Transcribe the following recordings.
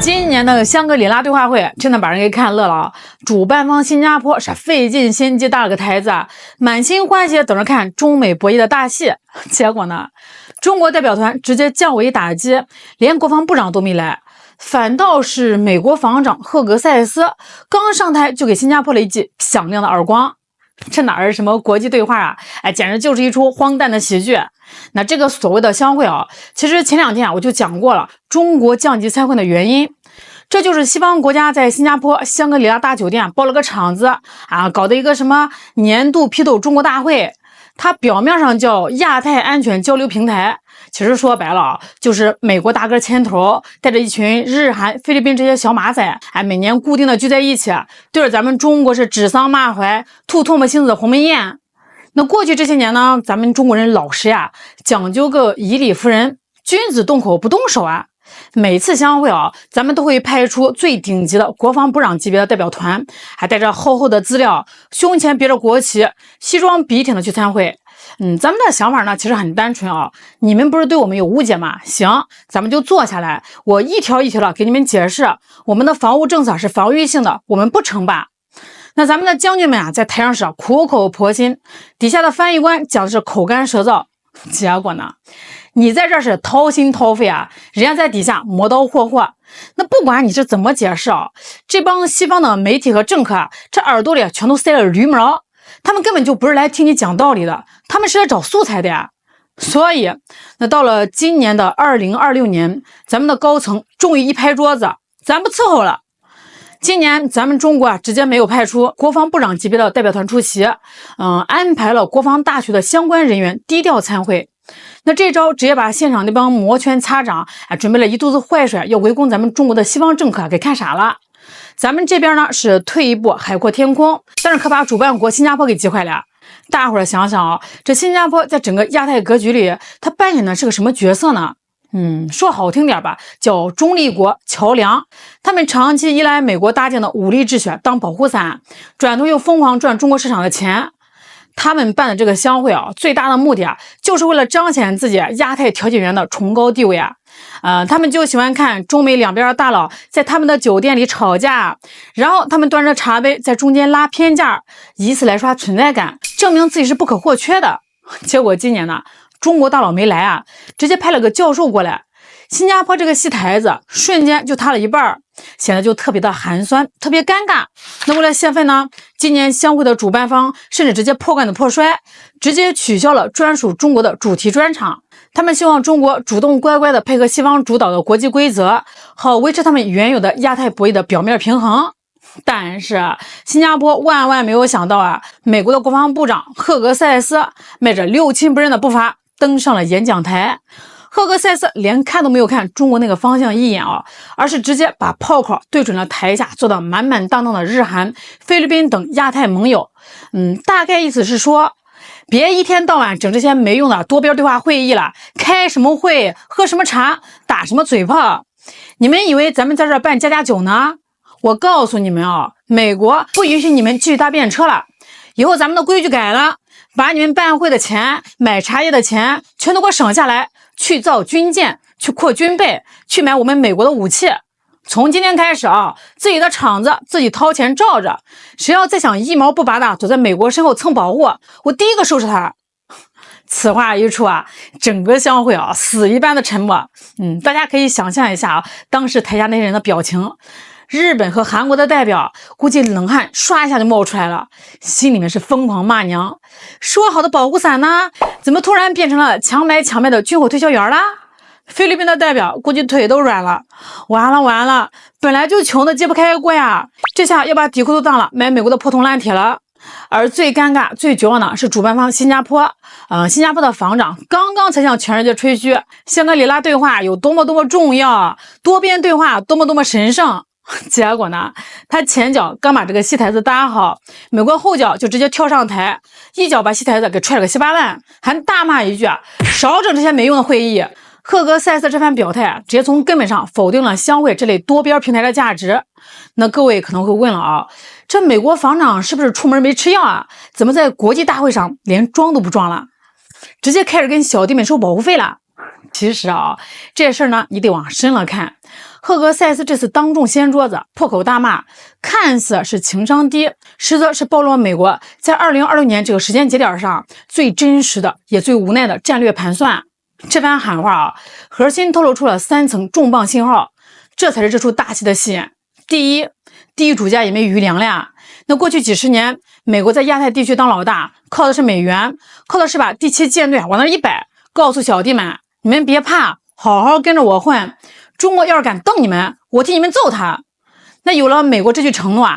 今年的香格里拉对话会真的把人给看乐了啊！主办方新加坡是费尽心机搭了个台子，满心欢喜等着看中美博弈的大戏。结果呢，中国代表团直接降维打击，连国防部长都没来，反倒是美国防长赫格塞斯刚上台就给新加坡了一记响亮的耳光。这哪是什么国际对话啊？简直就是一出荒诞的喜剧。那这个所谓的相会啊，其实前2天我就讲过了，中国降级参会的原因，这就是西方国家在新加坡香格里拉大酒店包了个场子啊，搞的一个什么年度批斗中国大会。它表面上叫亚太安全交流平台，其实说白了就是美国大哥牵头，带着一群日韩、菲律宾这些小马仔，每年固定的聚在一起，对着咱们中国是指桑骂槐、吐唾沫星子的鸿门宴。那过去这些年呢，咱们中国人老实呀，讲究个以理服人，君子动口不动手啊。每次相会咱们都会派出最顶级的国防部长级别的代表团，还带着厚厚的资料，胸前别着国旗，西装笔挺的去参会。咱们的想法呢，其实很单纯你们不是对我们有误解吗？行，咱们就坐下来，我一条一条的给你们解释，我们的防务政策是防御性的，我们不称霸。那咱们的将军们在台上是苦口婆心，底下的翻译官讲的是口干舌燥，结果呢，你在这是掏心掏肺人家在底下磨刀霍霍。那不管你是怎么解释这帮西方的媒体和政客这耳朵里全都塞了驴毛，他们根本就不是来听你讲道理的，他们是来找素材的呀。所以那到了今年的2026年，咱们的高层终于一拍桌子，咱不伺候了。今年咱们中国直接没有派出国防部长级别的代表团出席，安排了国防大学的相关人员低调参会。那这招直接把现场那帮摩拳擦掌准备了一肚子坏水要围攻咱们中国的西方政客给看傻了。咱们这边呢是退一步海阔天空，但是可把主办国新加坡给急坏了。大伙儿想想这新加坡在整个亚太格局里，它扮演的是个什么角色呢？说好听点吧，叫中立国桥梁。他们长期依赖美国搭建的武力秩序当保护伞，转头又疯狂赚中国市场的钱。他们办的这个相会最大的目的就是为了彰显自己亚太调解员的崇高地位他们就喜欢看中美两边的大佬在他们的酒店里吵架，然后他们端着茶杯在中间拉偏架，以此来刷存在感，证明自己是不可或缺的。结果今年呢，中国大佬没来直接派了个教授过来，新加坡这个戏台子瞬间就塌了一半，显得就特别的寒酸，特别尴尬。那为了泄愤呢，今年相会的主办方甚至直接破罐子破摔，直接取消了专属中国的主题专场。他们希望中国主动乖乖的配合西方主导的国际规则，好维持他们原有的亚太博弈的表面平衡。但是新加坡万万没有想到美国的国防部长赫格塞斯迈着六亲不认的步伐登上了演讲台。赫格塞斯连看都没有看中国那个方向一眼而是直接把炮口对准了台下坐得满满当当的日韩、菲律宾等亚太盟友。大概意思是说，别一天到晚整这些没用的多边对话会议了，开什么会，喝什么茶，打什么嘴炮。你们以为咱们在这办家家酒呢？我告诉你们美国不允许你们继续搭便车了，以后咱们的规矩改了，把你们办会的钱、买茶叶的钱全都给我省下来，去造军舰，去扩军备，去买我们美国的武器。从今天开始自己的场子自己掏钱罩着，谁要再想一毛不拔的躲在美国身后蹭保护，我第一个收拾他。此话一出整个相会死一般的沉默。大家可以想象一下当时台下那些人的表情。日本和韩国的代表估计冷汗刷一下就冒出来了，心里面是疯狂骂娘，说好的保护伞呢，怎么突然变成了强买强卖的军火推销员啦？菲律宾的代表估计腿都软了，完了，本来就穷的揭不开锅呀，这下要把底裤都当了，买美国的破铜烂铁了。而最尴尬最绝望的是主办方新加坡，新加坡的防长刚刚才向全世界吹嘘香格里拉对话有多么重要，多边对话多么神圣。结果呢，他前脚刚把这个戏台子搭好，美国后脚就直接跳上台，一脚把戏台子给踹了个稀巴烂，还大骂一句少整这些没用的会议。赫格塞斯这番表态直接从根本上否定了相会这类多边平台的价值。那各位可能会问了这美国防长是不是出门没吃药怎么在国际大会上连装都不装了，直接开始跟小弟们收保护费了？其实这事儿呢，你得往深了看。赫格塞斯这次当众掀桌子，破口大骂，看似是情商低，实则是暴露了美国在2026年这个时间节点上最真实的也最无奈的战略盘算。这番喊话核心透露出了3层重磅信号，这才是这出大戏的戏。第一，地主家也没余粮了。那过去几十年，美国在亚太地区当老大，靠的是美元，靠的是把第7舰队往那一摆，告诉小弟们，你们别怕，好好跟着我混。中国要是敢瞪你们，我替你们揍他。那有了美国这句承诺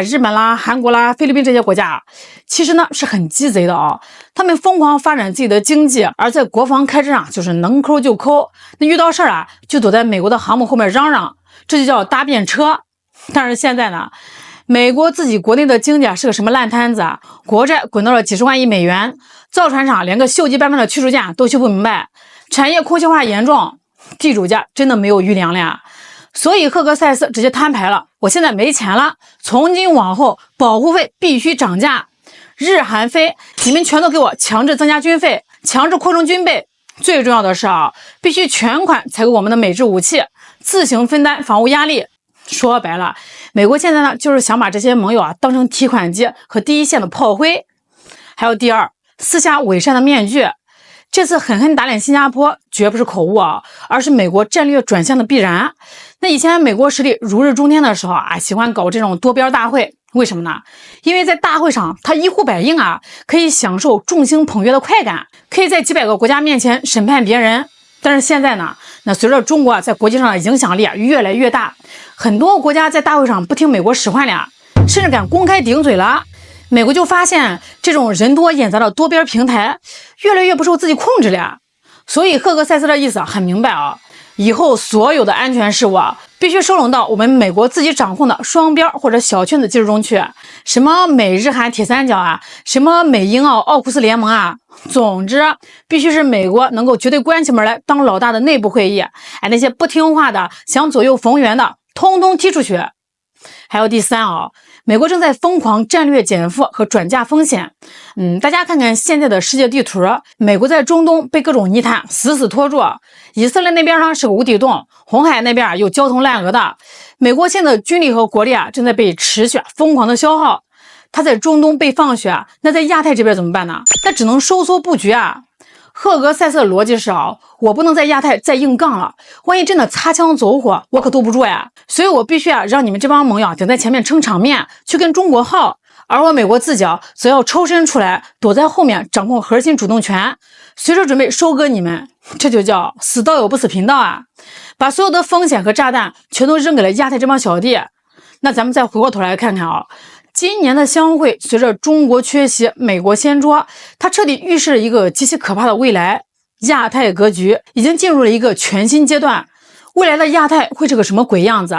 日本啦、韩国啦、菲律宾这些国家，其实呢是很鸡贼的他们疯狂发展自己的经济，而在国防开支上就是能抠就抠。那遇到事儿就躲在美国的航母后面嚷嚷，这就叫搭便车。但是现在呢，美国自己国内的经济是个什么烂摊子国债滚到了几十万亿美元，造船厂连个锈迹斑斑的驱逐舰都修不明白，产业空心化严重，地主家真的没有余粮了。所以赫格塞斯直接摊牌了，我现在没钱了，从今往后保护费必须涨价，日韩非你们全都给我强制增加军费，强制扩充军备，最重要的是必须全款采购我们的美制武器，自行分担防务压力。说白了，美国现在呢就是想把这些盟友当成提款机和第一线的炮灰。还有第二，撕下伪善的面具。这次狠狠打脸新加坡绝不是口误而是美国战略转向的必然。那以前美国实力如日中天的时候喜欢搞这种多边大会，为什么呢？因为在大会上他一呼百应可以享受众星捧月的快感，可以在几百个国家面前审判别人。但是现在呢，那随着中国在国际上的影响力越来越大，很多国家在大会上不听美国使唤了，甚至敢公开顶嘴了。美国就发现这种人多眼杂的多边平台越来越不受自己控制了。所以赫格塞斯的意思很明白以后所有的安全事务必须收拢到我们美国自己掌控的双边或者小圈子机制中去，什么美日韩铁三角什么美英澳奥库斯联盟总之必须是美国能够绝对关起门来当老大的内部会议，那些不听话的想左右逢源的通通踢出去。还有第三美国正在疯狂战略减负和转嫁风险。大家看看现在的世界地图，美国在中东被各种泥潭死死拖住，以色列那边呢是个无底洞，红海那边又焦头烂额的。美国现在的军力和国力正在被持续疯狂的消耗。他在中东被放血，那在亚太这边怎么办呢？那只能收缩布局赫格塞斯的逻辑是我不能在亚太再硬杠了，万一真的擦枪走火，我可兜不住呀。所以我必须让你们这帮盟友顶在前面撑场面，去跟中国耗，而我美国自己则要抽身出来，躲在后面掌控核心主动权，随时准备收割你们。这就叫死道友不死贫道把所有的风险和炸弹全都扔给了亚太这帮小弟。那咱们再回过头来看看今年的相会，随着中国缺席，美国掀桌，它彻底预示了一个极其可怕的未来。亚太格局已经进入了一个全新阶段，未来的亚太会是个什么鬼样子？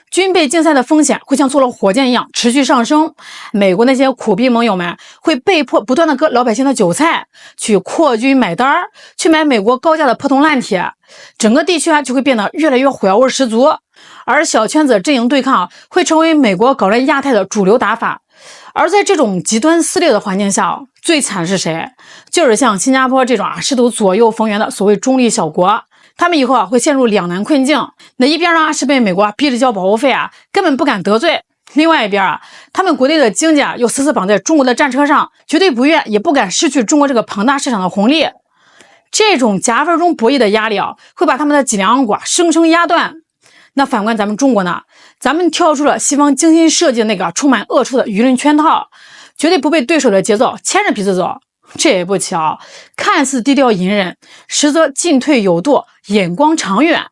军备竞赛的风险会像坐了火箭一样持续上升，美国那些苦逼盟友们会被迫不断的割老百姓的韭菜，去扩军买单，去买美国高价的破铜烂铁，整个地区就会变得越来越火药味十足。而小圈子阵营对抗会成为美国搞乱亚太的主流打法。而在这种极端撕裂的环境下最惨是谁？就是像新加坡这种试图左右逢源的所谓中立小国，他们以后会陷入两难困境。那一边是被美国逼着交保护费根本不敢得罪；另外一边他们国内的经济又死死绑在中国的战车上，绝对不愿也不敢失去中国这个庞大市场的红利。这种夹缝中博弈的压力会把他们的脊梁骨生生压断。那反观咱们中国呢，咱们跳出了西方精心设计的那个充满恶臭的舆论圈套，绝对不被对手的节奏牵着鼻子走。这也不巧，看似低调隐忍，实则进退有度，眼光长远。